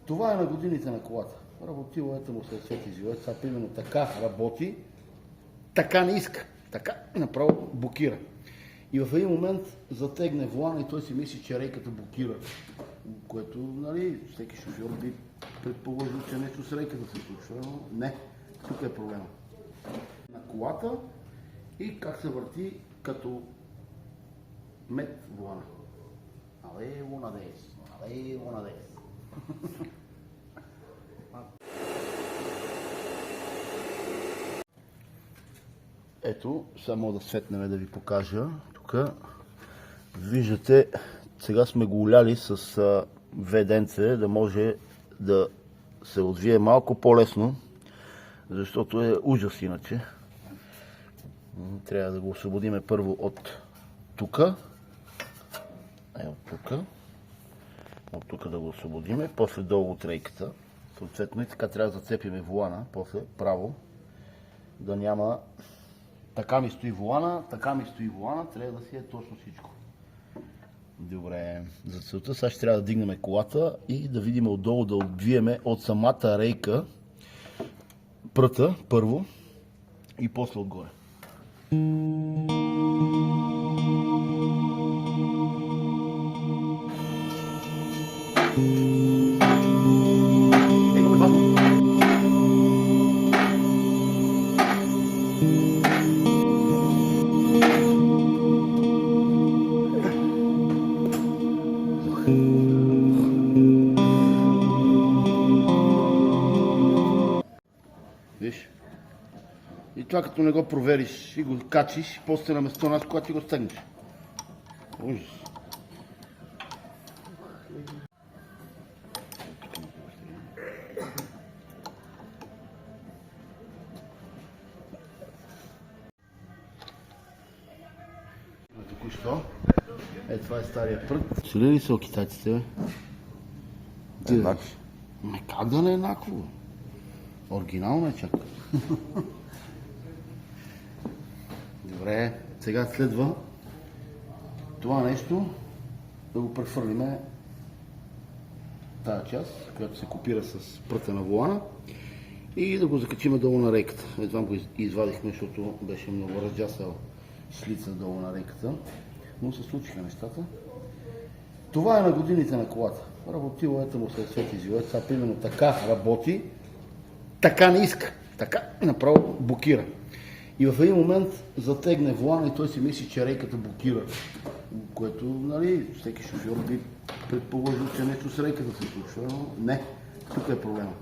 Това е на годините на колата. Работило ето му след свети живот. Сега примерно така работи, така не иска. Така направо блокира. И в един момент затегне волана и той си мисли, че рейката блокира. Което, нали, всеки шофьор би предположил, че нещо с рейката се случва, но не. Тук е проблема. На колата и как се върти като мед волана. Але, лунадес. Але, лунадес. Ето, само да светнем да ви покажа. Тук виждате, сега сме го уляли с веденце, да може да се отвие малко по-лесно, защото е ужас иначе. Трябва да го освободиме първо от тук. От тук да го освободиме, после долу от рейката. Съответно и така трябва да зацепиме волана, после право, да няма така ми стои волана, трябва да си е точно всичко. Добре, за целта сега ще трябва да дигнем колата и да видим отдолу, да отвиеме от самата рейка пръта първо и после отгоре. Виж. И това като не го провериш и го качиш, после на место нас, когато ти го стегнеш. Ужас. Току-що. Това е стария прът. Сили ли са от китайците, бе? Еднакво. Как да не е еднакво? Оригинално е чак. Добре, сега следва това нещо да го прехвърлиме тази част, която се копира с пръта на волана и да го закачиме долу на рейката. Едва го извадихме, защото беше много разджасал шлица долу на рейката, но се случиха нещата. Това е на годините на колата. Работило ето му след свети живот. Сега примерно така работи, така не иска. Така направо блокира. И в един момент затегне волана и той си мисли, че рейката блокира. Което, нали, всеки шофьор би предположил, че нещо с рейката се случва, но не. Тук е проблема.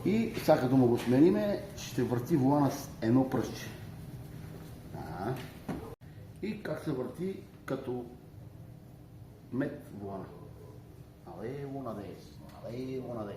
И сега като му го смениме, ще върти волана с едно пръстче. И как се върти като мед волана. Але, лунадес. Але, лунадес.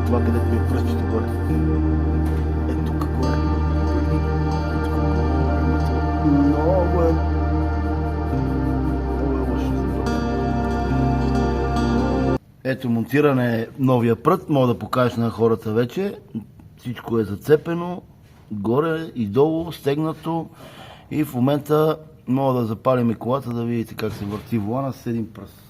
Това където ми е пръстчето горе. Е тук горе. Много е лошо. Ето монтиране новия прът. Мога да покажеш на хората вече. Всичко е зацепено. Горе и долу, стегнато. И в момента мога да запалим и колата, да видите как се върти волана с един пръст.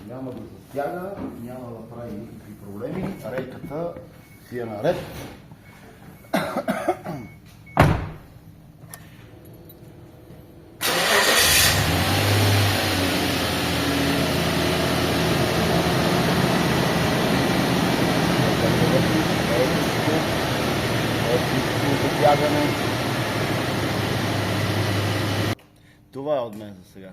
Няма да затяга, няма да прави никакви проблеми. Рейката си е наред. Това е от мен за сега.